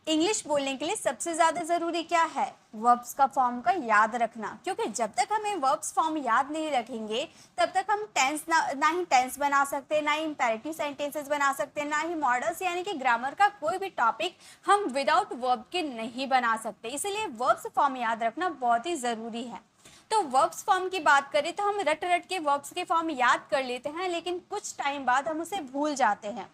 English बोलने के लिए सबसे ज़्यादा ज़रूरी क्या है? वर्ब्स का फॉर्म का याद रखना, क्योंकि जब तक हमें वर्ब्स फॉर्म याद नहीं रखेंगे तब तक हम टेंस ना ही टेंस बना सकते, ना ही इंपेरेटिव सेंटेंसेस बना सकते, ना ही मॉडल्स यानी कि ग्रामर का कोई भी टॉपिक हम विदाउट वर्ब के नहीं बना सकते। इसलिए वर्ब्स फॉर्म याद रखना बहुत ही ज़रूरी है। तो वर्ब्स फॉर्म की बात करें तो हम रट रट के वर्ब्स के फॉर्म याद कर लेते हैं, लेकिन कुछ टाइम बाद हम उसे भूल जाते हैं।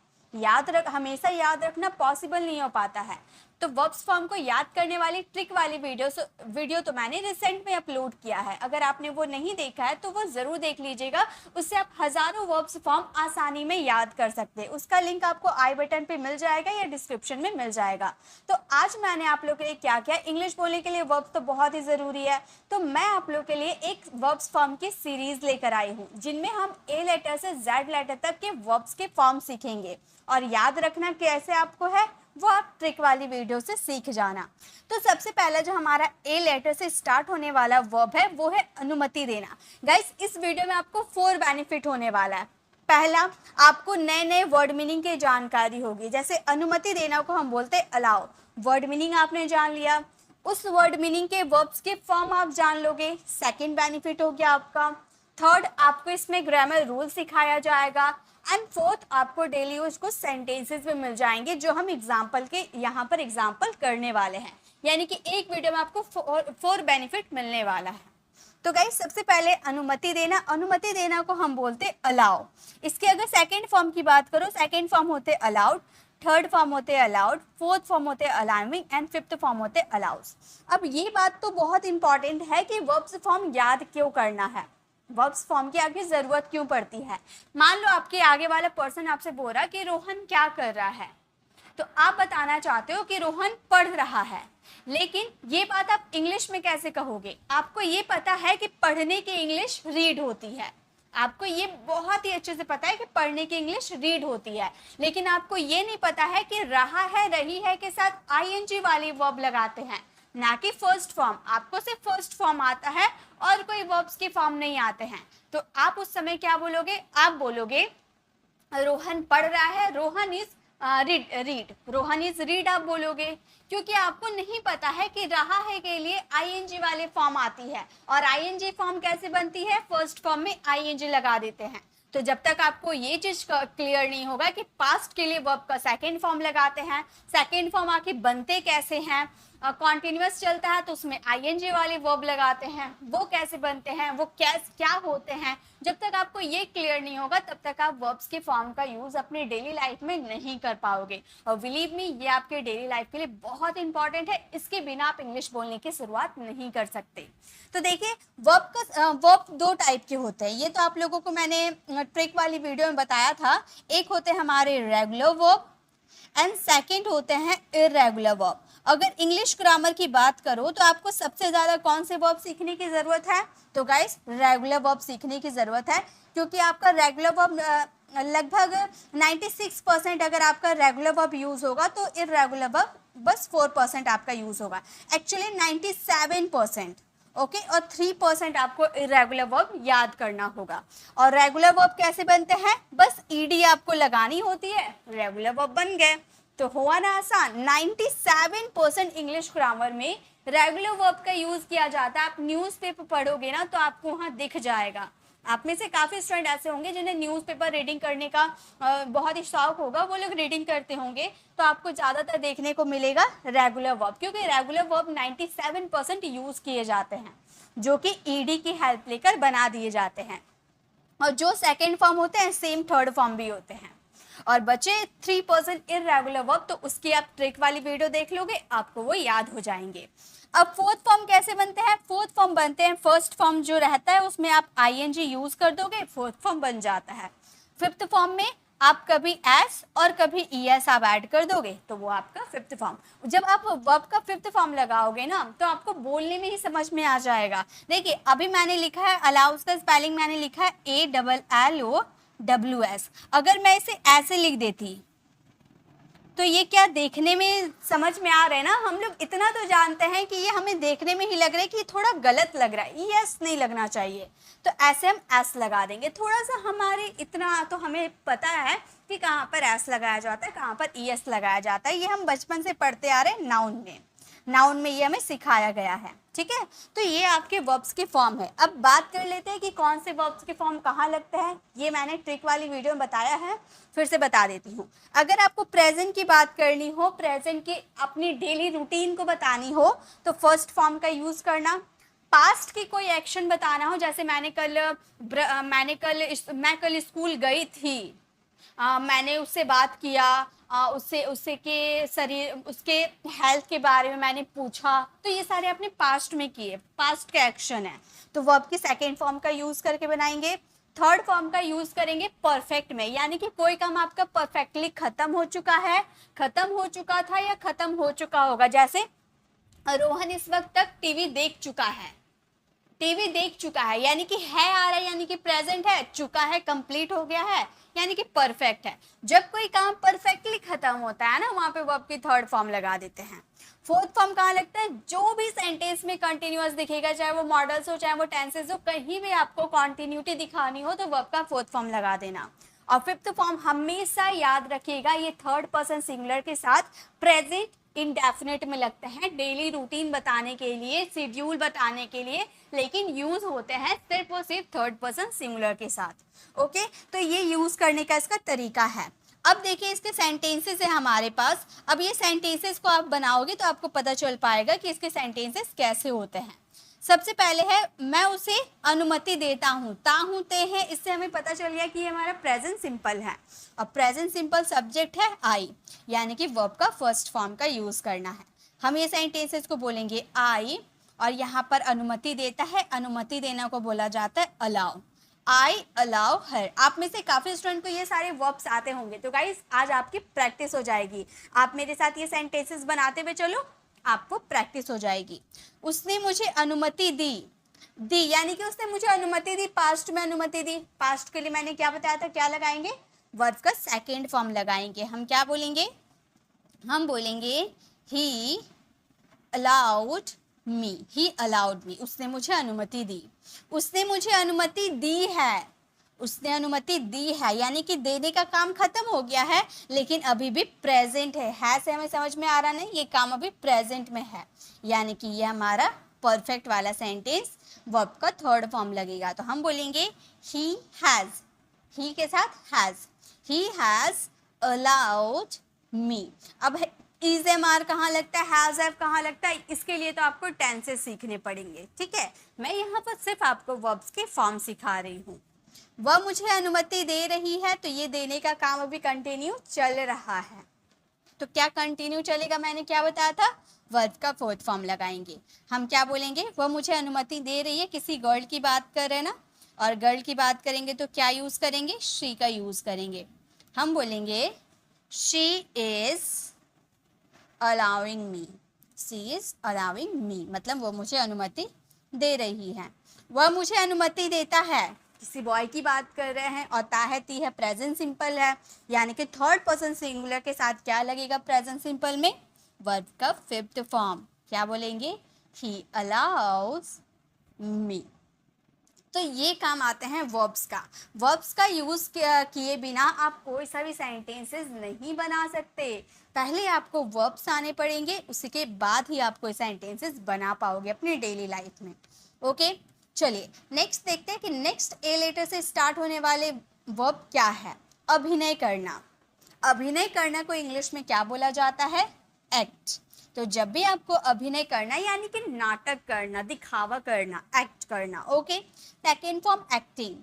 हमेशा याद रखना पॉसिबल नहीं हो पाता है। तो वर्ब्स फॉर्म को याद करने वाली ट्रिक वाली वीडियो तो मैंने रिसेंट में अपलोड किया है। अगर आपने वो नहीं देखा है तो वो ज़रूर देख लीजिएगा। उससे आप हज़ारों वर्ब्स फॉर्म आसानी में याद कर सकते हैं। उसका लिंक आपको आई बटन पे मिल जाएगा या डिस्क्रिप्शन में मिल जाएगा। तो आज मैंने आप लोग के लिए क्या किया, इंग्लिश बोलने के लिए वर्ब्स तो बहुत ही ज़रूरी है, तो मैं आप लोग के लिए एक वर्ब्स फॉर्म की सीरीज़ लेकर आई हूँ, जिनमें हम ए लेटर से जेड लेटर तक के वर्ब्स के फॉर्म सीखेंगे। और याद रखना कैसे आपको है वो आप ट्रिक वाली वीडियो से सीख जाना। तो सबसे पहला जो हमारा ए लेटर से स्टार्ट होने वाला वर्ब है वो है अनुमति देना। गाइस, इस वीडियो में आपको 4 बेनिफिट होने वाला है। पहला, आपको नए नए वर्ड मीनिंग की जानकारी होगी। जैसे अनुमति देना को हम बोलते हैं अलाउ, वर्ड मीनिंग आपने जान लिया, उस वर्ड मीनिंग के वर्ब्स के फॉर्म आप जान लोगे, सेकेंड बेनिफिट हो गया आपका। थर्ड, आपको इसमें ग्रामर रूल सिखाया जाएगा। एंड फोर्थ, आपको डेली यूज कुछ सेंटेंसेस भी मिल जाएंगे जो हम एग्जाम्पल के यहाँ पर एग्जाम्पल करने वाले हैं। यानी कि एक वीडियो में आपको 4 बेनिफिट मिलने वाला है। तो गाइस, सबसे पहले अनुमति देना को हम बोलते अलाउ। इसके अगर सेकेंड फॉर्म की बात करो, सेकेंड फॉर्म होते अलाउड, थर्ड फॉर्म होते अलाउड, फोर्थ फॉर्म होते अलाउइंग एंड फिफ्थ फॉर्म होते अलाउस। अब ये बात तो बहुत इंपॉर्टेंट है कि वर्ब्स फॉर्म याद क्यों करना है, वर्ब्स फॉर्म की आगे ज़रूरत क्यों पड़ती है। मान लो आपके आगे वाला पर्सन आपसे बोल रहा कि रोहन क्या कर रहा है, तो आप बताना चाहते हो कि रोहन पढ़ रहा है, लेकिन ये बात आप इंग्लिश में कैसे कहोगे? आपको ये पता है कि पढ़ने की इंग्लिश रीड होती है, आपको ये बहुत ही अच्छे से पता है कि पढ़ने की इंग्लिश रीड होती है, लेकिन आपको ये नहीं पता है कि रहा है, रही है के साथ आईएनजी वाली वर्ब लगाते हैं, ना कि फर्स्ट फॉर्म। आपको सिर्फ फर्स्ट फॉर्म आता है और कोई वर्ब्स के फॉर्म नहीं आते हैं। तो आप उस समय क्या बोलोगे? आप बोलोगे रोहन पढ़ रहा है, Rohan is read, Rohan is read आप बोलोगे, क्योंकि आपको नहीं पता है कि रहा है के लिए आईएनजी वाले फॉर्म आती है, और आईएनजी फॉर्म कैसे बनती है? फर्स्ट फॉर्म में आईएनजी लगा देते हैं। तो जब तक आपको ये चीज़ क्लियर नहीं होगा कि पास्ट के लिए वर्ब का सेकेंड फॉर्म लगाते हैं, सेकेंड फॉर्म आके बनते कैसे हैं, कॉन्टिन्यूअस चलता है तो उसमें आईएनजी वाले वर्ब लगाते हैं, वो कैसे बनते हैं, वो क्या होते हैं, जब तक आपको ये क्लियर नहीं होगा तब तक आप वर्ब्स के फॉर्म का यूज़ अपनी डेली लाइफ में नहीं कर पाओगे। और बिलीव मी, ये आपके डेली लाइफ के लिए बहुत इंपॉर्टेंट है, इसके बिना आप इंग्लिश बोलने की शुरुआत नहीं कर सकते। तो देखिए, वर्ब 2 टाइप के होते हैं, ये तो आप लोगों को मैंने ट्रिक वाली वीडियो में बताया था। एक होते हैं हमारे रेगुलर वर्ब एंड सेकेंड होते हैं इरेगुलर वर्ब। अगर इंग्लिश ग्रामर की बात करो तो आपको सबसे ज़्यादा कौन से वर्ब सीखने की ज़रूरत है? तो गाइस, रेगुलर वर्ब सीखने की ज़रूरत है, क्योंकि आपका रेगुलर वर्ब लगभग 96% अगर आपका रेगुलर वर्ब यूज़ होगा तो इरेगुलर वर्ब बस 4% आपका यूज़ होगा। एक्चुअली 97%, ओके, और 3% आपको इरेगुलर वर्ब याद करना होगा। और रेगुलर वर्ब कैसे बनते हैं? बस ईडी आपको लगानी होती है, रेगुलर वर्ब बन गए। तो हुआ ना आसान। 97% इंग्लिश ग्रामर में रेगुलर वर्ब का यूज़ किया जाता है। आप न्यूज़पेपर पढ़ोगे ना तो आपको वहाँ दिख जाएगा। आप में से काफ़ी स्टूडेंट ऐसे होंगे जिन्हें न्यूज़पेपर रीडिंग करने का बहुत ही शौक होगा, वो लोग रीडिंग करते होंगे, तो आपको ज़्यादातर देखने को मिलेगा रेगुलर वर्ब, क्योंकि रेगुलर वर्ब 97% यूज़ किए जाते हैं, जो कि ईडी की हेल्प लेकर बना दिए जाते हैं। और जो सेकेंड फॉर्म होते हैं सेम थर्ड फॉर्म भी होते हैं। और बचे 3% इरेगुलर वर्ब, तो उसकी आप ट्रिक वाली वीडियो देख लोगे, आपको वो याद हो जाएंगे। अब फोर्थ फॉर्म कैसे बनते हैं? फोर्थ फॉर्म बनते हैं, फर्स्ट फॉर्म जो रहता है उसमें आप आईएनजी यूज कर दोगे, फोर्थ फॉर्म बन जाता है। फिफ्थ फॉर्म में आप कभी एस और कभी ईएस आप ऐड कर दोगे तो वो आपका फिफ्थ फॉर्म। जब आप वर्ब का फिफ्थ फॉर्म लगाओगे ना तो आपको बोलने में ही समझ में आ जाएगा। देखिए, अभी मैंने लिखा है अलाउस का स्पेलिंग मैंने लिखा है ALLOWS। अगर मैं इसे ऐसे लिख देती तो ये क्या देखने में समझ में आ रहा है ना? हम लोग इतना तो जानते हैं कि ये हमें देखने में ही लग रहा है कि थोड़ा गलत लग रहा है, यस नहीं लगना चाहिए, तो ऐसे हम एस लगा देंगे। थोड़ा सा हमारे इतना तो हमें पता है कि कहाँ पर एस लगाया जाता है, कहाँ पर ईएस लगाया जाता है। ये हम बचपन से पढ़ते आ रहे हैं नाउन में ये हमें सिखाया गया है, ठीक है। तो ये आपके वर्ब्स की फॉर्म है। अब बात कर लेते हैं कि कौन से वर्ब्स के फॉर्म कहाँ लगते हैं। ये मैंने ट्रिक वाली वीडियो में बताया है, फिर से बता देती हूँ। अगर आपको प्रेजेंट की बात करनी हो, प्रेजेंट की अपनी डेली रूटीन को बतानी हो, तो फर्स्ट फॉर्म का यूज करना। पास्ट की कोई एक्शन बताना हो, जैसे मैं कल स्कूल गई थी, मैंने उससे बात किया, उससे के शरीर, उसके हेल्थ के बारे में मैंने पूछा, तो ये सारे आपने पास्ट में किए, पास्ट का एक्शन है, तो वर्ब की सेकेंड फॉर्म का यूज करके बनाएंगे। थर्ड फॉर्म का यूज करेंगे परफेक्ट में, यानी कि कोई काम आपका परफेक्टली खत्म हो चुका है, खत्म हो चुका था या खत्म हो चुका होगा। जैसे रोहन इस वक्त तक टीवी देख चुका है, टीवी देख चुका है यानी कि है आ रहा है, यानी कि प्रेजेंट है, चुका है कंप्लीट हो गया है, यानी कि परफेक्ट है। जब कोई काम परफेक्टली खत्म होता है ना, वहां पे वर्ब की थर्ड फॉर्म लगा देते हैं। फोर्थ फॉर्म कहाँ लगता है, जो भी सेंटेंस में कंटिन्यूअस दिखेगा, चाहे वो मॉडल्स हो चाहे वो टेंसेस हो, कहीं भी आपको कॉन्टिन्यूटी दिखानी हो तो वर्ब का फोर्थ फॉर्म लगा देना। और फिफ्थ फॉर्म हमेशा याद रखिएगा, ये थर्ड पर्सन सिंगुलर के साथ प्रेजेंट इंडेफिनिट में लगते हैं, डेली रूटीन बताने के लिए, शेड्यूल बताने के लिए, लेकिन यूज होते हैं सिर्फ और सिर्फ थर्ड पर्सन सिंगुलर के साथ। ओके, तो ये यूज करने का इसका तरीका है। अब देखिए इसके सेंटेंसेस है हमारे पास। अब ये सेंटेंसेस को आप बनाओगे तो आपको पता चल पाएगा कि इसके सेंटेंसेस कैसे होते हैं। सबसे पहले है मैं उसे अनुमति देता हूँ, ता हूँ ते हैं, इससे हमें पता चल गया कि ये हमारा प्रेजेंट सिंपल है। अब प्रेजेंट सिंपल सब्जेक्ट है आई, यानी कि वर्ब का फर्स्ट फॉर्म का यूज करना है। हम ये सेंटेंसेस को बोलेंगे आई, और यहाँ पर अनुमति देता है, अनुमति देना को बोला जाता है अलाउ। आई अलाउ हर। आप में से काफी स्टूडेंट को ये सारे वर्ब्स आते होंगे, तो गाइस आज आपकी प्रैक्टिस हो जाएगी। आप मेरे साथ ये सेंटेंसेस बनाते हुए चलो, आपको प्रैक्टिस हो जाएगी। उसने मुझे अनुमति दी यानी कि उसने मुझे अनुमति दी, पास्ट में अनुमति दी। पास्ट के लिए मैंने क्या बताया था, क्या लगाएंगे, वर्ब का सेकेंड फॉर्म लगाएंगे। हम क्या बोलेंगे, हम बोलेंगे ही अलाउड मी, ही अलाउड मी, उसने मुझे अनुमति दी। उसने मुझे अनुमति दी है, उसने अनुमति दी है, यानी कि देने का काम खत्म हो गया है, लेकिन अभी भी प्रेजेंट है से हमें समझ में आ रहा नहीं, ये काम अभी प्रेजेंट में है, यानी कि ये हमारा परफेक्ट वाला सेंटेंस वर्ब का थर्ड फॉर्म लगेगा। तो हम बोलेंगे ही हैज, ही के साथ has, he has allowed me. अब इज एम आर कहाँ लगता है, हैज हैव कहाँ लगता है, इसके लिए तो आपको टेंसेस सीखने पड़ेंगे, ठीक है। मैं यहाँ पर सिर्फ आपको वर्ब्स के फॉर्म सिखा रही हूँ। वह मुझे अनुमति दे रही है, तो ये देने का काम अभी कंटिन्यू चल रहा है। तो क्या कंटिन्यू चलेगा, मैंने क्या बताया था, वर्ब का फोर्थ फॉर्म लगाएंगे। हम क्या बोलेंगे, वह मुझे अनुमति दे रही है, किसी गर्ल की बात कर रहे हैं ना, और गर्ल की बात करेंगे तो क्या यूज करेंगे, शी का यूज करेंगे। हम बोलेंगे she is allowing me, she is allowing मी, मतलब वो मुझे अनुमति दे रही है। वह मुझे अनुमति देता है, किसी बॉय की बात कर रहे हैं, और ता है ती है, प्रेजेंट सिंपल है, यानी कि थर्ड पर्सन सिंगुलर के साथ क्या लगेगा प्रेजेंट सिंपल में, वर्ब का फिफ्थ फॉर्म। क्या बोलेंगे, ही अलाउज मी। तो ये काम आते हैं वर्ब्स का। वर्ब्स का यूज किए बिना आप कोई सा भी सेंटेंसेस नहीं बना सकते। पहले आपको वर्ब्स आने पड़ेंगे, उसके बाद ही आप कोई सेंटेंसेस बना पाओगे अपनी डेली लाइफ में। ओके, चलिए नेक्स्ट देखते हैं कि नेक्स्ट ए लेटर से स्टार्ट होने वाले वर्ब क्या है। अभिनय करना। अभिनय करना को इंग्लिश में क्या बोला जाता है, एक्ट। तो जब भी आपको अभिनय करना यानी कि नाटक करना, दिखावा करना, एक्ट करना। Okay, second form acting,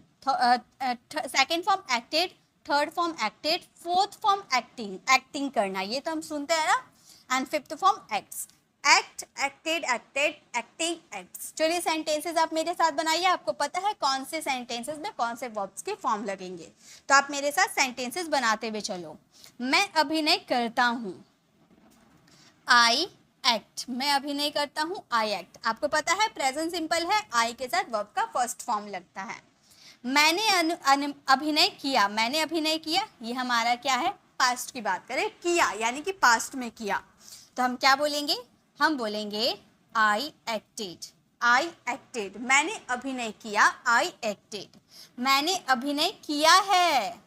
second form acted, third form acted, fourth form acting, acting करना, ये तो हम सुनते हैं ना। And fifth form acts, act, acted, acted, acting, acts. चलिए सेंटेंसेस आप मेरे साथ बनाइए, आपको पता है कौन से सेंटेंसेस में कौन से वर्ब्स के फॉर्म लगेंगे। तो आप मेरे साथ सेंटेंसेस बनाते हुए चलो। मैं अभिनय करता हूँ, आई एक्ट, मैं अभिनय करता हूँ, आई एक्ट। आपको पता है प्रेजेंट सिंपल है, आई के साथ वर्ब का फर्स्ट फॉर्म लगता है। मैंने अभिनय किया, मैंने अभिनय किया, ये हमारा क्या है, पास्ट की बात करें, किया यानी कि पास्ट में किया, तो हम क्या बोलेंगे, हम बोलेंगे आई एक्टेड, आई एक्टेड। मैंने अभिनय किया, आई एक्टेड। मैंने अभिनय किया है,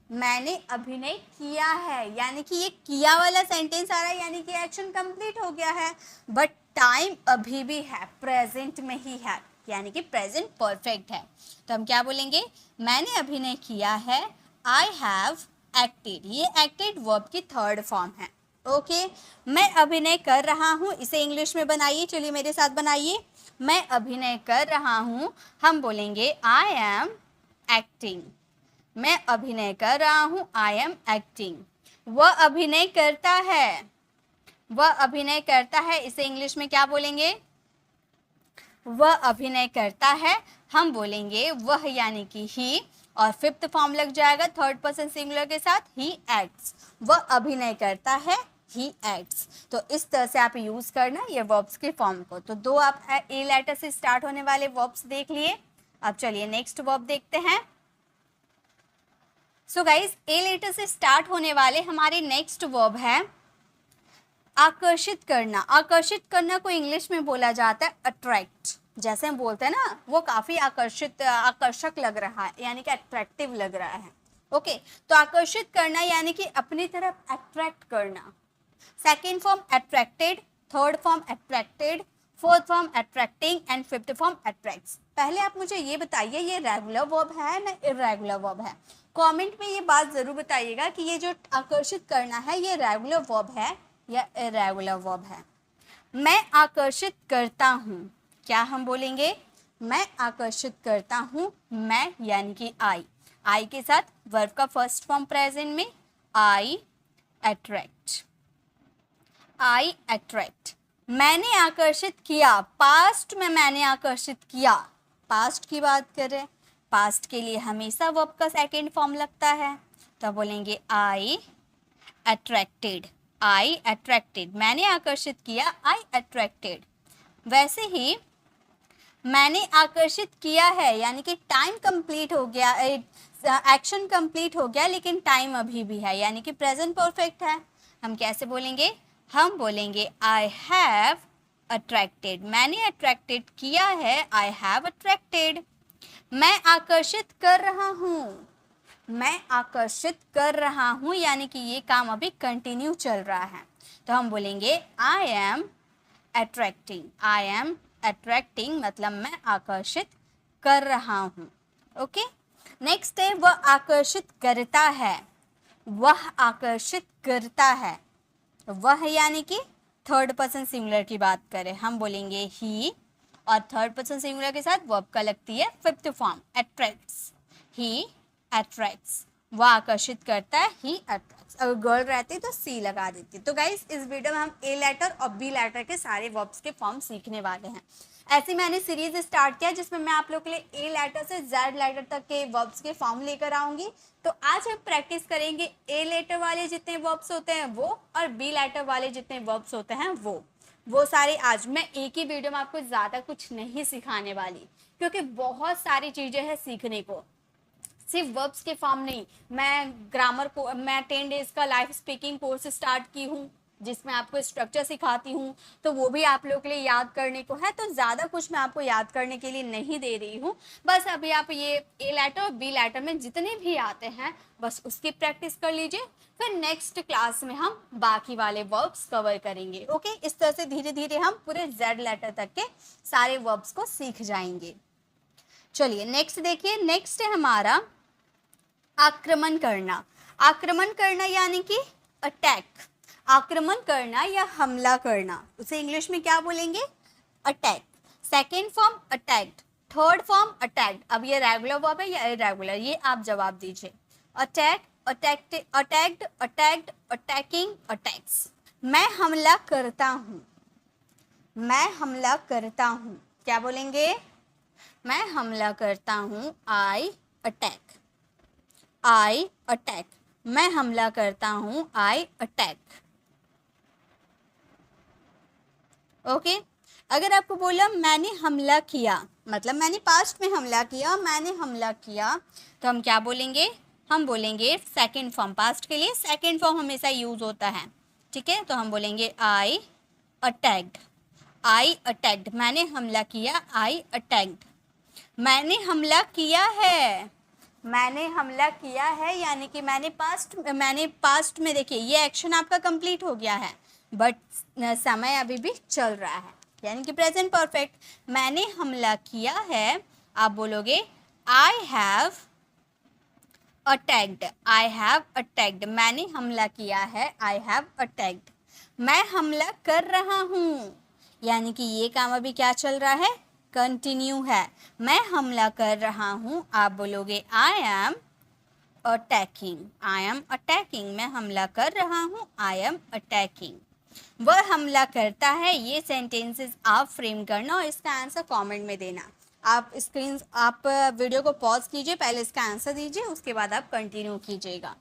मैंने अभिनय किया है, यानी कि ये किया वाला सेंटेंस आ रहा है, यानी कि एक्शन कंप्लीट हो गया है। बट टाइम अभी भी है, प्रेजेंट में ही है, यानी कि प्रेजेंट परफेक्ट है। तो हम क्या बोलेंगे, मैंने अभिनय किया है, आई हैव एक्टेड। ये एक्टेड वर्ब की थर्ड फॉर्म है। ओके, मैं अभिनय कर रहा हूँ, इसे इंग्लिश में बनाइए, चलिए मेरे साथ बनाइए। मैं अभिनय कर रहा हूँ, हम बोलेंगे आई एम एक्टिंग। मैं अभिनय कर रहा हूँ, आई एम एक्टिंग। वह अभिनय करता है, वह अभिनय करता है, इसे इंग्लिश में क्या बोलेंगे, वह अभिनय करता है, हम बोलेंगे वह, यानी कि ही, और फिफ्थ फॉर्म लग जाएगा थर्ड पर्सन सिंगुलर के साथ, ही एक्ट्स। वह अभिनय करता है, ही एक्ट्स। तो इस तरह से आप यूज करना ये वर्ब्स के फॉर्म को। तो दो आप ए लेटर से स्टार्ट होने वाले वर्ब्स देख लिए। अब चलिए नेक्स्ट वर्ब देखते हैं। सो गाइज, ए लेटर से स्टार्ट होने वाले हमारे नेक्स्ट वर्ब है आकर्षित करना। आकर्षित करना को इंग्लिश में बोला जाता है अट्रैक्ट। जैसे हम बोलते हैं ना, वो काफी आकर्षक लग रहा है, यानी कि अट्रैक्टिव लग रहा है। ओके, तो आकर्षित करना यानी कि अपनी तरफ अट्रैक्ट करना। Second form attracted, third form attracted, fourth form attracting and fifth form attracts. पहले आप मुझे ये बताइए, ये रेगुलर वर्ब है ना इर्रेगुलर वर्ब है? कमेंट में ये बात जरूर बताइएगा कि ये जो आकर्षित करना है ये रेगुलर वर्ब है या इर्रेगुलर वर्ब है। मैं आकर्षित करता हूँ, क्या हम बोलेंगे, मैं आकर्षित करता हूँ, मैं यानी कि आई के साथ वर्ब का फर्स्ट फॉर्म प्रेजेंट में, आई अट्रैक्ट, आई अट्रैक्ट। मैंने आकर्षित किया, पास्ट में मैंने आकर्षित किया, पास्ट की बात कर रहे हैं, पास्ट के लिए हमेशा वर्ब का सेकेंड फॉर्म लगता है, तो बोलेंगे आई अट्रैक्टेड, आई अट्रैक्टेड। मैंने आकर्षित किया, आई अट्रैक्टेड। वैसे ही मैंने आकर्षित किया है, यानी कि टाइम कंप्लीट हो गया, एक्शन कंप्लीट हो गया, लेकिन टाइम अभी भी है, यानी कि प्रेजेंट परफेक्ट है। हम कैसे बोलेंगे, हम बोलेंगे आई हैव अट्रैक्टेड। मैंने अट्रैक्टेड किया है, आई हैव अट्रैक्टेड। मैं आकर्षित कर रहा हूँ, मैं आकर्षित कर रहा हूँ, यानी कि ये काम अभी कंटिन्यू चल रहा है, तो हम बोलेंगे I am attracting. I am attracting मतलब मैं आकर्षित कर रहा हूँ। ओके, नेक्स्ट है वह आकर्षित करता है, वह आकर्षित करता है। वह यानी कि थर्ड पर्सन सिंगुलर की बात करें, हम बोलेंगे ही, और थर्ड पर्सन सिंगुलर के साथ वर्ब का लगती है फिफ्थ फॉर्म अट्रैक्ट्स, ही अट्रैक्ट्स। वह आकर्षित करता है, ही अट्रैक्ट्स। अगर गर्ल रहती तो सी लगा देती। तो गाइस, इस वीडियो में हम ए लेटर और बी लेटर के सारे वर्ब्स के फॉर्म सीखने वाले हैं। ऐसे मैंने सीरीज स्टार्ट किया जिसमें मैं आप लोग के लिए ए लेटर से जेड लेटर तक के वर्ब्स के फॉर्म लेकर आऊंगी। तो आज हम प्रैक्टिस करेंगे ए लेटर वाले जितने वर्ब्स होते हैं वो, और बी लेटर वाले जितने वर्ब्स होते हैं वो सारे। आज मैं एक ही वीडियो में आपको ज़्यादा कुछ नहीं सिखाने वाली, क्योंकि बहुत सारी चीज़ें हैं सीखने को, सिर्फ वर्ब्स के फॉर्म नहीं। मैं ग्रामर को, मैं 10 डेज का लाइफ स्पीकिंग कोर्स स्टार्ट की हूँ जिसमें आपको स्ट्रक्चर सिखाती हूँ, तो वो भी आप लोग के लिए याद करने को है। तो ज़्यादा कुछ मैं आपको याद करने के लिए नहीं दे रही हूँ, बस अभी आप ये ए लेटर और बी लेटर में जितने भी आते हैं बस उसकी प्रैक्टिस कर लीजिए, फिर नेक्स्ट क्लास में हम बाकी वाले वर्ब्स कवर करेंगे। ओके, इस तरह से धीरे धीरे हम पूरे जेड लेटर तक के सारे वर्ब्स को सीख जाएंगे। चलिए नेक्स्ट देखिए, नेक्स्ट है हमारा आक्रमण करना। आक्रमण करना यानी कि अटैक। आक्रमण करना या हमला करना, उसे इंग्लिश में क्या बोलेंगे, attack. Second form attacked, third form attacked. अब ये रेगुलर वर्ब है या इरेगुलर, ये आप जवाब दीजिए। Attack, attacked, attacked, attacked, attacking, attacks. मैं हमला करता हूँ, मैं हमला करता हूँ, क्या बोलेंगे, मैं हमला करता हूँ, आई अटैक, आई अटैक। मैं हमला करता हूँ, आई अटैक। ओके, अगर आपको बोला मैंने हमला किया, मतलब मैंने पास्ट में हमला किया, मैंने हमला किया, तो हम क्या बोलेंगे, हम बोलेंगे सेकेंड फॉर्म। पास्ट के लिए सेकेंड फॉर्म हमेशा यूज होता है, ठीक है। तो हम बोलेंगे आई अटैक्ड, आई अटैक्ड। मैंने हमला किया, आई अटैक्ड। मैंने हमला किया है, मैंने हमला किया है यानी कि मैंने पास्ट में, देखिए ये एक्शन आपका कंप्लीट हो गया है बट समय अभी भी चल रहा है यानी कि प्रेजेंट परफेक्ट। मैंने हमला किया है, आप बोलोगे I have attacked, I have attacked. मैंने हमला किया है, आई हैव अटैक्ड। मैं हमला कर रहा हूँ यानी कि ये काम अभी क्या चल रहा है, कंटिन्यू है। मैं हमला कर रहा हूँ, आप बोलोगे I am attacking, I am attacking. मैं हमला कर रहा हूँ, आई एम अटैकिंग। वह हमला करता है, ये सेंटेंसेस आप फ्रेम करना और इसका आंसर कमेंट में देना। आप वीडियो को पॉज कीजिए, पहले इसका आंसर दीजिए, उसके बाद आप कंटिन्यू कीजिएगा।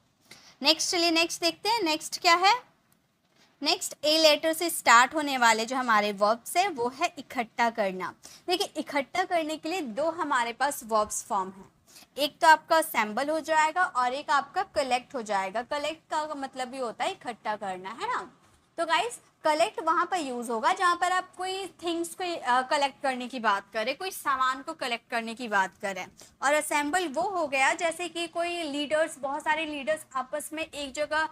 नेक्स्ट, चलिए नेक्स्ट देखते हैं। नेक्स्ट क्या है, नेक्स्ट ए लेटर से स्टार्ट होने वाले जो हमारे वर्ब्स है वो है इकट्ठा करना। देखिए इकट्ठा करने के लिए दो हमारे पास वर्ब्स फॉर्म है, एक तो आपका असेंबल हो जाएगा और एक आपका कलेक्ट हो जाएगा। कलेक्ट का मतलब भी होता है इकट्ठा करना, है ना। तो गाइस कलेक्ट वहाँ पर यूज़ होगा जहाँ पर आप कोई थिंग्स को कलेक्ट करने की बात करें, कोई सामान को कलेक्ट करने की बात करें। और असेंबल वो हो गया जैसे कि कोई लीडर्स, बहुत सारे लीडर्स आपस में एक जगह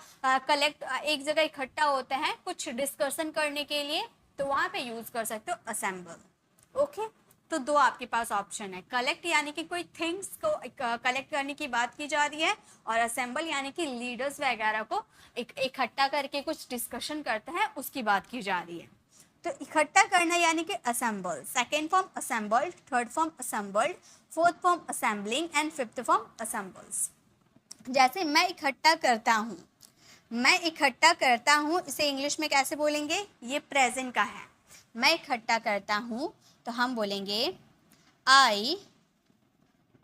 एक जगह इकट्ठा होते हैं कुछ डिस्कशन करने के लिए, तो वहाँ पे यूज़ कर सकते हो असेंबल। ओके, तो दो आपके पास ऑप्शन है, कलेक्ट यानी कि कोई थिंग्स को कलेक्ट करने की बात की जा रही है, और असेंबल यानी कि लीडर्स वगैरह को इकट्ठा करके कुछ डिस्कशन करते हैं उसकी बात की जा रही है। तो इकट्ठा करना यानी कि assemble, second form assembled, third form assembled, fourth form assembling and fifth form assembles. जैसे मैं इकट्ठा करता हूँ, मैं इकट्ठा करता हूँ, इसे इंग्लिश में कैसे बोलेंगे, ये प्रेजेंट का है। मैं इकट्ठा करता हूँ तो हम बोलेंगे आई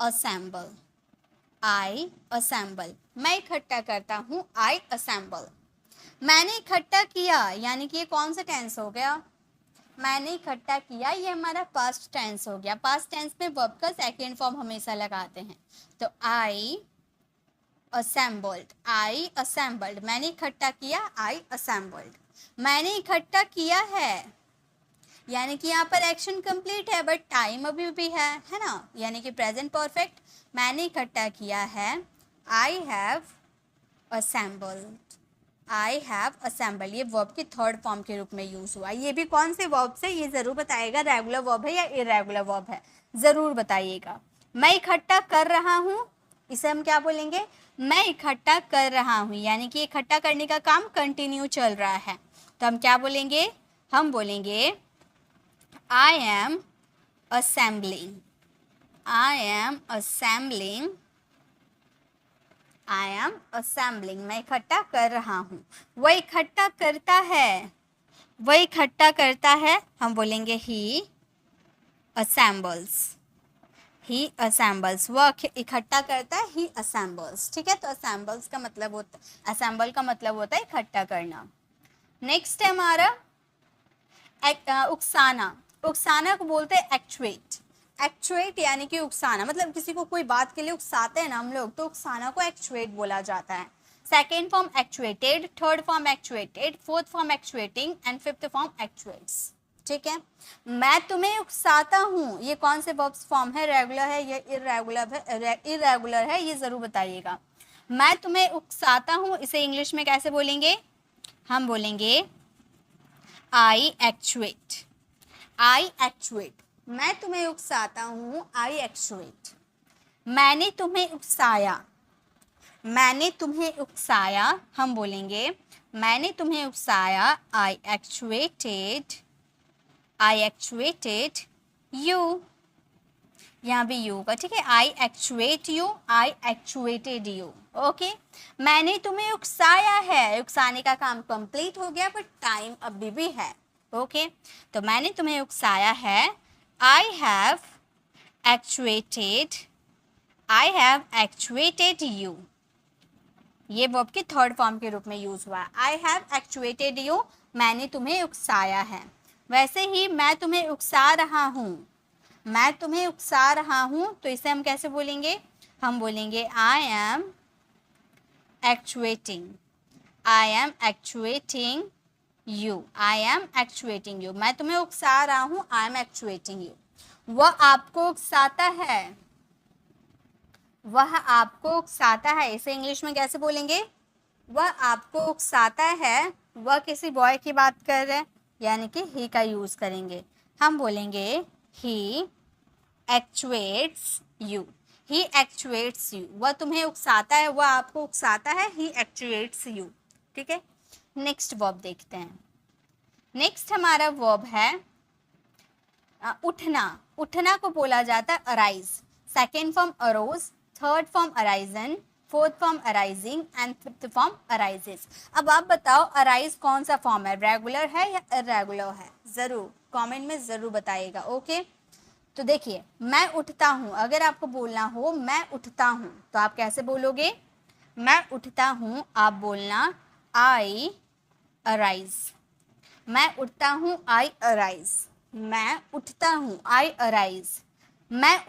असेंबल, आई असेंबल। मैं इकट्ठा करता हूँ, आई असेंबल। मैंने इकट्ठा किया यानी कि ये कौन सा टेंस हो गया, मैंने इकट्ठा किया, ये हमारा पास्ट टेंस हो गया। पास्ट टेंस में वर्ब का सेकेंड फॉर्म हमेशा लगाते हैं, तो आई असेंबल्ड, आई असेंबल्ड। मैंने इकट्ठा किया, आई असेंबल्ड। मैंने इकट्ठा किया है यानी कि यहाँ पर एक्शन कंप्लीट है बट टाइम अभी भी है ना, यानी कि प्रेजेंट परफेक्ट। मैंने इकट्ठा किया है, I have assembled, I have assemble. ये वर्ब की थर्ड फॉर्म के रूप में यूज हुआ। ये भी कौन से वर्ब से, ये जरूर बताइएगा, रेगुलर वर्ब है या इरेगुलर वर्ब है, जरूर बताइएगा। मैं इकट्ठा कर रहा हूँ, इसे हम क्या बोलेंगे, मैं इकट्ठा कर रहा हूँ यानी कि इकट्ठा करने का काम कंटिन्यू चल रहा है, तो हम क्या बोलेंगे, हम बोलेंगे I am assembling, I am assembling, I am assembling। मैं इकट्ठा कर रहा हूँ। वह इकट्ठा करता है, वह इकट्ठा करता है, हम बोलेंगे he assembles, he assembles। वह इकट्ठा करता है, he assembles। ठीक है, तो assembles का मतलब होता है, assemble का मतलब होता है इकट्ठा करना। नेक्स्ट है हमारा उकसाना। उकसाना को बोलते हैं एक्चुएट। एक्चुएट यानी कि उकसाना, मतलब किसी को कोई बात के लिए उकसाते हैं ना हम लोग, तो उकसाना को एक्चुएट बोला जाता है। Second form actuated, third form actuated, fourth form actuating and fifth form एक्चुएट्स। ठीक है, मैं तुम्हें उकसाता हूँ, ये कौन से वर्ब्स फॉर्म है, रेगुलर है या इरेगुलर है, इरेगुलर है, ये जरूर बताइएगा। मैं तुम्हें उकसाता हूँ, इसे इंग्लिश में कैसे बोलेंगे, हम बोलेंगे आई एक्चुएट, आई एक्चुएट। मैं तुम्हें उकसाता हूँ, आई एक्चुएट। मैंने तुम्हें उकसाया, मैंने तुम्हें उकसाया, हम बोलेंगे मैंने तुम्हें उकसाया, I actuated, I actuated you. यहाँ भी यू का, ठीक है, I actuate you, I actuated you. Okay, मैंने तुम्हें उकसाया है, उकसाने का काम कंप्लीट हो गया बट टाइम अभी भी है। ओके, तो मैंने तुम्हें उकसाया है, I have actuated, I have actuated you. ये वर्ब की थर्ड फॉर्म के रूप में यूज हुआ है, आई हैव एक्चुएटेड यू, मैंने तुम्हें उकसाया है। वैसे ही मैं तुम्हें उकसा रहा हूँ, मैं तुम्हें उकसा रहा हूँ, तो इसे हम कैसे बोलेंगे, हम बोलेंगे I am actuating, I am actuating you, I am actuating you. मैं तुम्हें उकसा रहा हूँ, आई एम एक्चुएटिंग यू। वह आपको उकसाता है, वह आपको उकसाता है, इसे इंग्लिश में कैसे बोलेंगे? वह आपको उकसाता है। वह किसी बॉय की बात कर रहे हैं, यानी कि ही का यूज करेंगे। हम बोलेंगे ही एक्चुएट्स यू। ही एक्चुएट्स यू, वह तुम्हें उकसाता है, वह आपको उकसाता है। ही एक्चुएट्स यू। ठीक है, नेक्स्ट वर्ब देखते हैं। नेक्स्ट हमारा वर्ब है उठना। उठना को बोला जाता है arise. Second form arose, third form arisen, fourth form arising and fifth form arises. अब आप बताओ अराइज कौन सा फॉर्म है, रेगुलर है या इरेगुलर है? जरूर कमेंट में जरूर बताइएगा। ओके, तो देखिए मैं उठता हूँ, अगर आपको बोलना हो मैं उठता हूँ तो आप कैसे बोलोगे? मैं उठता हूँ, आप बोलना आई अराइज। मैं उठता हूँ, आई अराइज। मैं उठता हूँ, आई अराइज। मैं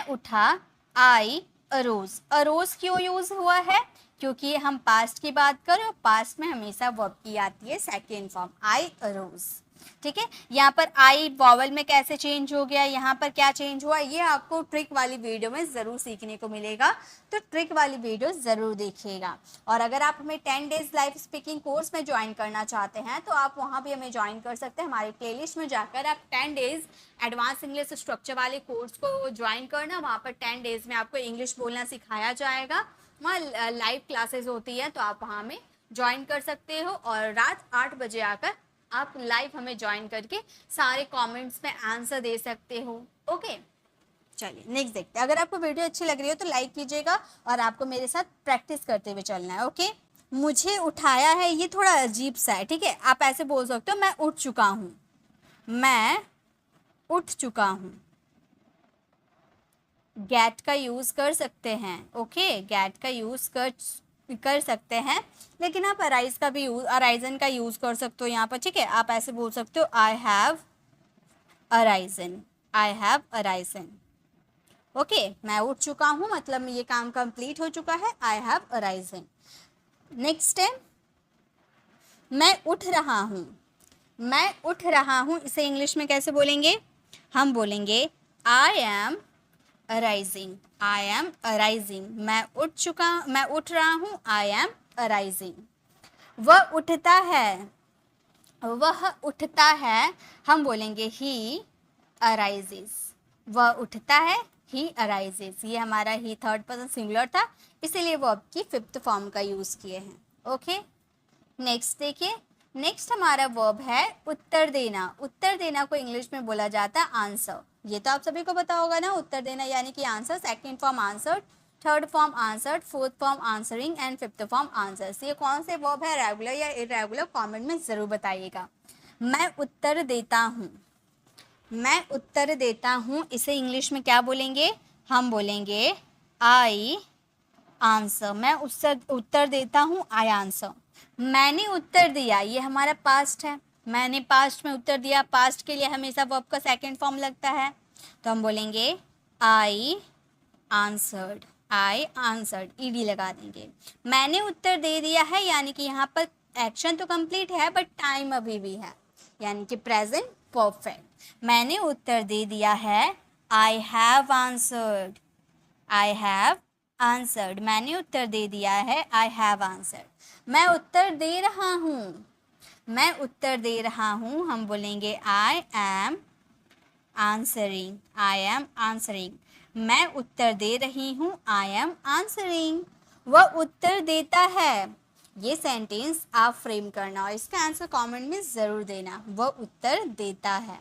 उठा, आई अरोज। अरोज क्यों यूज हुआ है? क्योंकि हम पास्ट की बात करें और पास्ट में हमेशा वर्ब की आती है सेकेंड फॉर्म, आई अरोज। ठीक है, यहाँ पर आई वॉवल में कैसे चेंज हो गया, यहाँ पर क्या चेंज हुआ, ये आपको ट्रिक वाली वीडियो में ज़रूर सीखने को मिलेगा, तो ट्रिक वाली वीडियो ज़रूर देखिएगा। और अगर आप हमें 10 डेज लाइव स्पीकिंग कोर्स में ज्वाइन करना चाहते हैं तो आप वहाँ भी हमें ज्वाइन कर सकते हैं। हमारे प्लेलिस्ट में जाकर आप 10 डेज एडवांस इंग्लिश स्ट्रक्चर वाले कोर्स को ज्वाइन करना। वहाँ पर 10 डेज में आपको इंग्लिश बोलना सिखाया जाएगा। वहाँ लाइव क्लासेस होती है, तो आप वहाँ में ज्वाइन कर सकते हो और रात 8 बजे आकर आप लाइव हमें ज्वाइन करके सारे कमेंट्स में आंसर दे सकते हो। ओके, चलिए नेक्स्ट देखते हैं। अगर आपको वीडियो अच्छी लग रही है तो लाइक कीजिएगा और आपको मेरे साथ प्रैक्टिस करते हुए चलना है। ओके, मुझे उठाया है, ये थोड़ा अजीब सा है। ठीक है, आप ऐसे बोल सकते हो मैं उठ चुका हूँ। मैं उठ चुका हूँ। गेट का यूज कर सकते हैं। ओके, गेट का यूज कर सकते हैं, लेकिन आप अराइज का भी यूज, अराइजन का यूज कर सकते हो यहाँ पर। ठीक है, आप ऐसे बोल सकते हो I have arisen. I have arisen. Okay, मैं उठ चुका हूँ मतलब ये काम कंप्लीट हो चुका है। I have arisen. नेक्स्ट है मैं उठ रहा हूँ। मैं उठ रहा हूँ, इसे इंग्लिश में कैसे बोलेंगे? हम बोलेंगे I am arising. I am arising. मैं उठ रहा हूँ, आई एम अराइजिंग। वह उठता है, वह उठता है, हम बोलेंगे ही अराइजेस। वह उठता है, ही अराइजेस। ये हमारा ही थर्ड पर्सन सिंगुलर था, इसीलिए वो आपकी फिफ्थ फॉर्म का यूज किए हैं। ओके, नेक्स्ट देखिए। नेक्स्ट हमारा वर्ब है उत्तर देना। उत्तर देना को इंग्लिश में बोला जाता है आंसर। ये तो आप सभी को पता होगा ना, उत्तर देना यानी कि answer. Second form answer, third form answered, fourth form answering and fifth form answers. ये कौन से वर्ब है, रेगुलर या इरेगुलर? कमेंट में जरूर बताइएगा। मैं उत्तर देता हूँ। मैं उत्तर देता हूँ, इसे इंग्लिश में क्या बोलेंगे? हम बोलेंगे आई आंसर। मैं उत्तर देता हूँ, आई आंसर। मैंने उत्तर दिया, ये हमारा पास्ट है। मैंने पास्ट में उत्तर दिया। पास्ट के लिए हमेशा वर्ब का सेकंड फॉर्म लगता है, तो हम बोलेंगे I answered. I answered, ED लगा देंगे। मैंने उत्तर दे दिया है, यानी कि यहाँ पर एक्शन तो कंप्लीट है बट टाइम अभी भी है, यानी कि प्रेजेंट परफेक्ट। मैंने उत्तर दे दिया है, I have answered. I have answered. मैंने उत्तर दे दिया है, आई हैव आंसर्ड। मैं उत्तर दे रहा हूँ। मैं उत्तर दे रहा हूँ, हम बोलेंगे I am answering. I am answering. मैं उत्तर दे रही हूँ, आई एम आंसरिंग। वह उत्तर देता है। ये सेंटेंस आप फ्रेम करना और इसका आंसर कमेंट में ज़रूर देना। वह उत्तर देता है।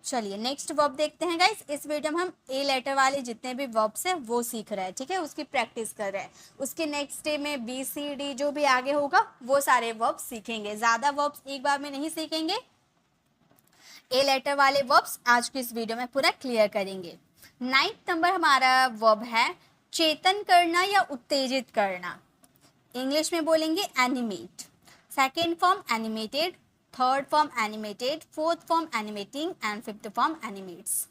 चलिए नेक्स्ट वर्ब देखते हैं गाइस। इस वीडियो में हम ए लेटर वाले जितने भी वर्ब्स हैं वो सीख रहे हैं। ठीक है, उसकी प्रैक्टिस कर रहे हैं। उसके नेक्स्ट डे में बी सी डी जो भी आगे होगा वो सारे वर्ब्स सीखेंगे। ज़्यादा वर्ब्स एक बार में नहीं सीखेंगे। ए लेटर वाले वर्ब्स आज की इस वीडियो में पूरा क्लियर करेंगे। 9th नंबर हमारा वर्ब है चेतन करना या उत्तेजित करना। इंग्लिश में बोलेंगे animate. Second form animated, third form animated, fourth form animating and fifth form animates.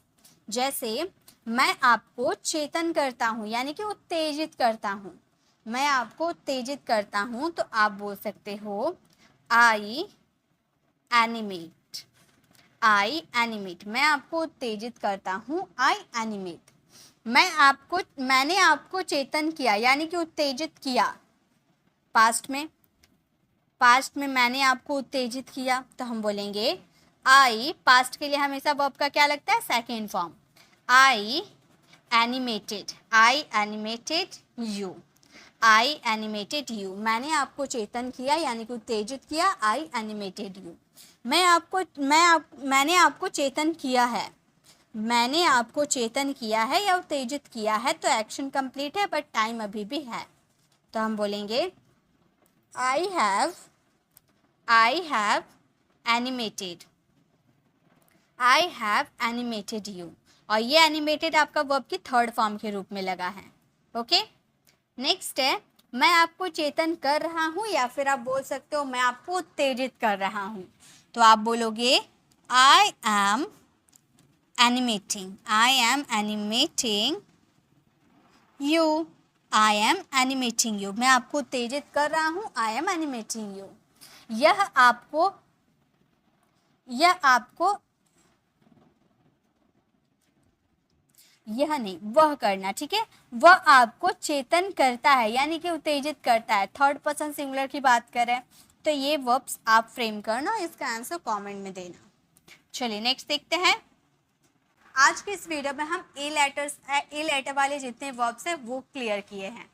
जैसे मैं आपको चेतन करता हूँ, यानी कि उत्तेजित करता हूँ। मैं आपको उत्तेजित करता हूँ तो आप बोल सकते हो आई एनिमेट। आई एनिमेट। मैं आपको उत्तेजित करता हूँ, आई एनिमेट। मैंने आपको चेतन किया यानी कि उत्तेजित किया। पास्ट में मैंने आपको उत्तेजित किया, तो हम बोलेंगे आई। पास्ट के लिए हमेशा वर्ब का क्या लगता है? Second form. I animated you. I animated you, मैंने आपको चेतन किया यानी कि उत्तेजित किया। आई एनिमेटेड यू। मैंने आपको चेतन किया है। मैंने आपको चेतन किया है या उत्तेजित किया है, तो एक्शन कंप्लीट है बट टाइम अभी भी है। तो हम बोलेंगे आई हैव एनिमेटेड यू। और ये एनिमेटेड आपका वर्ब की थर्ड फॉर्म के रूप में लगा है। ओके, नेक्स्ट है मैं आपको चेतन कर रहा हूँ, या फिर आप बोल सकते हो मैं आपको उत्तेजित कर रहा हूँ। तो आप बोलोगे आई एम एनिमेटिंग यू। मैं आपको उत्तेजित कर रहा हूँ। I am animating you. यह आपको यह नहीं, वह करना, ठीक है। वह आपको चेतन करता है यानी कि उत्तेजित करता है। थर्ड पर्सन सिंगुलर की बात करें तो ये वर्ब्स आप फ्रेम करना, इसका आंसर कमेंट में देना। चलिए नेक्स्ट देखते हैं। आज के इस वीडियो में हम ए लेटर वाले जितने वर्ब्स हैं वो क्लियर किए हैं।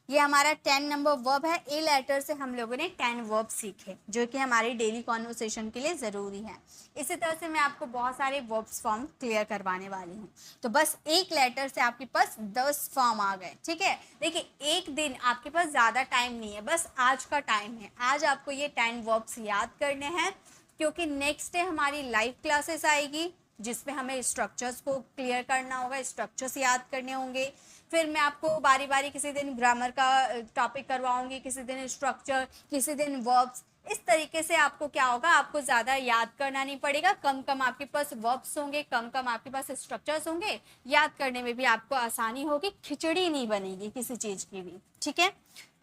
ये हमारा 10 नंबर वर्ब है। ए लेटर से हम लोगों ने 10 वर्ब सीखे जो कि हमारी डेली कॉन्वर्सेशन के लिए ज़रूरी है। इसी तरह से मैं आपको बहुत सारे वर्ब्स फॉर्म क्लियर करवाने वाली हूँ। तो बस एक लेटर से आपके पास 10 फॉर्म आ गए, ठीक है। देखिए एक दिन आपके पास ज़्यादा टाइम नहीं है, बस आज का टाइम है। आज आपको ये 10 वर्ब्स याद करने हैं, क्योंकि नेक्स्ट डे हमारी लाइव क्लासेस आएगी जिसमें हमें स्ट्रक्चर्स को क्लियर करना होगा, स्ट्रक्चर्स याद करने होंगे। फिर मैं आपको बारी बारी किसी दिन ग्रामर का टॉपिक करवाऊंगी, किसी दिन स्ट्रक्चर, किसी दिन वर्ब्स। इस तरीके से आपको क्या होगा, आपको ज़्यादा याद करना नहीं पड़ेगा। कम कम आपके पास वर्ब्स होंगे, कम कम आपके पास स्ट्रक्चर्स होंगे, याद करने में भी आपको आसानी होगी, खिचड़ी नहीं बनेगी किसी चीज़ की भी, ठीक है।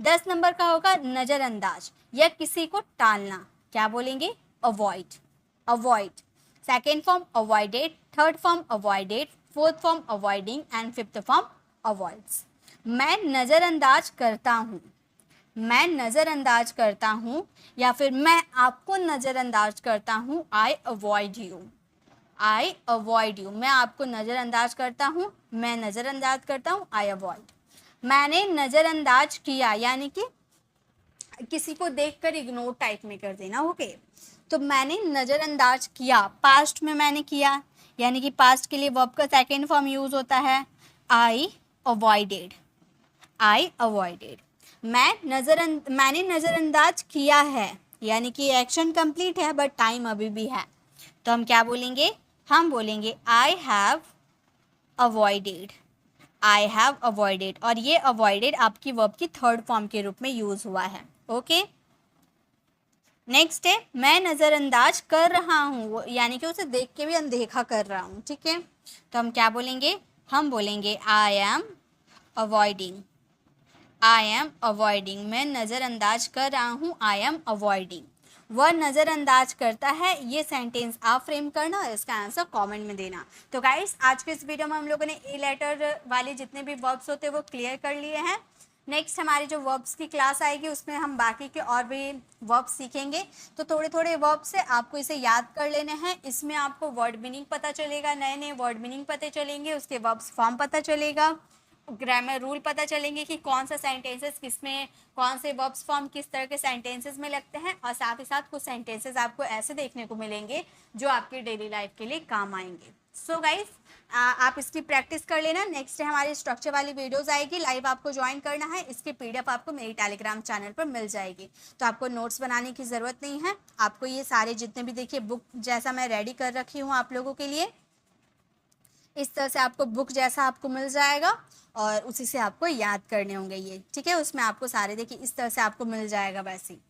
10 नंबर का होगा नज़रअंदाज या किसी को टालना। क्या बोलेंगे? Avoid. Second form avoided, third form avoided, fourth form avoiding and fifth form avoids. मैं नज़रअंदाज करता हूँ या फिर मैं आपको नज़रअंदाज करता हूँ। I avoid you. मैं आपको नज़रअंदाज करता हूँ, मैं नज़रअंदाज करता हूँ। I avoid. मैंने नज़रअंदाज किया यानी कि किसी को देखकर इग्नोर टाइप में कर देना। ओके, तो मैंने नज़रअंदाज किया, पास्ट में मैंने किया यानी कि पास्ट के लिए वर्ब का सेकेंड फॉर्म यूज होता है आई अवॉइडेड। मैंने नज़रअंदाज किया है यानी कि एक्शन कंप्लीट है बट टाइम अभी भी है। तो हम क्या बोलेंगे? हम बोलेंगे आई हैव अवॉइडेड। और ये अवॉइडेड आपकी वर्ब की थर्ड फॉर्म के रूप में यूज हुआ है। ओके, नेक्स्ट है मैं नज़रअंदाज कर रहा हूँ यानी कि उसे देख के भी अनदेखा कर रहा हूँ, ठीक है। तो हम क्या बोलेंगे? हम बोलेंगे आई एम अवॉइडिंग। मैं नज़रअंदाज कर रहा हूँ, आई एम अवॉइडिंग। वह नज़रअंदाज करता है। ये सेंटेंस आप फ्रेम करना और इसका आंसर कमेंट में देना। तो गाइस आज के इस वीडियो में हम लोगों ने ए लेटर वाले जितने भी वर्ब्स होते हैं वो क्लियर कर लिए हैं। नेक्स्ट हमारी जो वर्ब्स की क्लास आएगी उसमें हम बाकी के और भी वर्ब्स सीखेंगे। तो थोड़े थोड़े वर्ब्स से आपको इसे याद कर लेने हैं। इसमें आपको वर्ड मीनिंग पता चलेगा, नए नए वर्ड मीनिंग पता चलेंगे, उसके वर्ब्स फॉर्म पता चलेगा, ग्रामर रूल पता चलेंगे कि कौन सा सेंटेंसेस किसमें, कौन से वर्ब्स फॉर्म किस तरह के सेंटेंसेस में लगते हैं। और साथ ही साथ कुछ सेंटेंसेस आपको ऐसे देखने को मिलेंगे जो आपकी डेली लाइफ के लिए काम आएंगे। सो गाइस आप इसकी प्रैक्टिस कर लेना। नेक्स्ट हमारी स्ट्रक्चर वाली वीडियोस आएगी, लाइव आपको ज्वाइन करना है। इसकी पीडीएफ आपको मेरी टेलीग्राम चैनल पर मिल जाएगी। तो आपको नोट्स बनाने की ज़रूरत नहीं है। आपको ये सारे जितने भी देखिए बुक जैसा मैं रेडी कर रखी हूँ आप लोगों के लिए, इस तरह से आपको बुक जैसा आपको मिल जाएगा और उसी से आपको याद करने होंगे ये, ठीक है। उसमें आपको सारे देखिए इस तरह से आपको मिल जाएगा वैसे ही।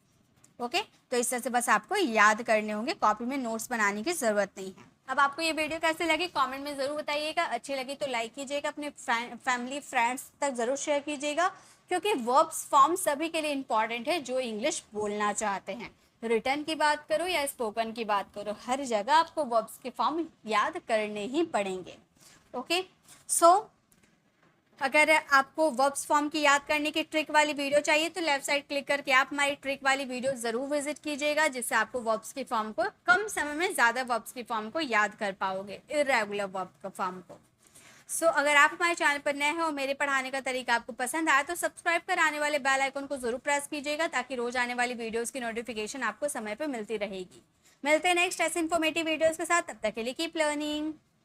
ओके, तो इस तरह से बस आपको याद करने होंगे, कॉपी में नोट्स बनाने की ज़रूरत नहीं है। अब आपको ये वीडियो कैसे लगी कमेंट में ज़रूर बताइएगा। अच्छी लगी तो लाइक कीजिएगा, अपने फैमिली फ्रेंड्स तक ज़रूर शेयर कीजिएगा, क्योंकि वर्ब्स फॉर्म सभी के लिए इंपॉर्टेंट है जो इंग्लिश बोलना चाहते हैं। रिटर्न की बात करो या स्पोकन की बात करो, हर जगह आपको वर्ब्स के फॉर्म याद करने ही पड़ेंगे। ओके, सो अगर आपको वर्ब्स फॉर्म की याद करने की ट्रिक वाली वीडियो चाहिए तो लेफ्ट साइड क्लिक करके आप हमारी ट्रिक वाली वीडियो ज़रूर विजिट कीजिएगा, जिससे आपको वर्ब्स की फॉर्म को कम समय में ज़्यादा वर्ब्स की फॉर्म को याद कर पाओगे, इरेगुलर वर्ब का फॉर्म को। अगर आप हमारे चैनल पर नए हैं और मेरे पढ़ाने का तरीका आपको पसंद आया तो सब्सक्राइब कर आने वाले बेल आइकन को जरूर प्रेस कीजिएगा, ताकि रोज आने वाली वीडियोस की नोटिफिकेशन आपको समय पर मिलती रहेगी। मिलते हैं नेक्स्ट ऐसे इन्फॉर्मेटिव वीडियोस के साथ, तब तक के लिए कीप लर्निंग।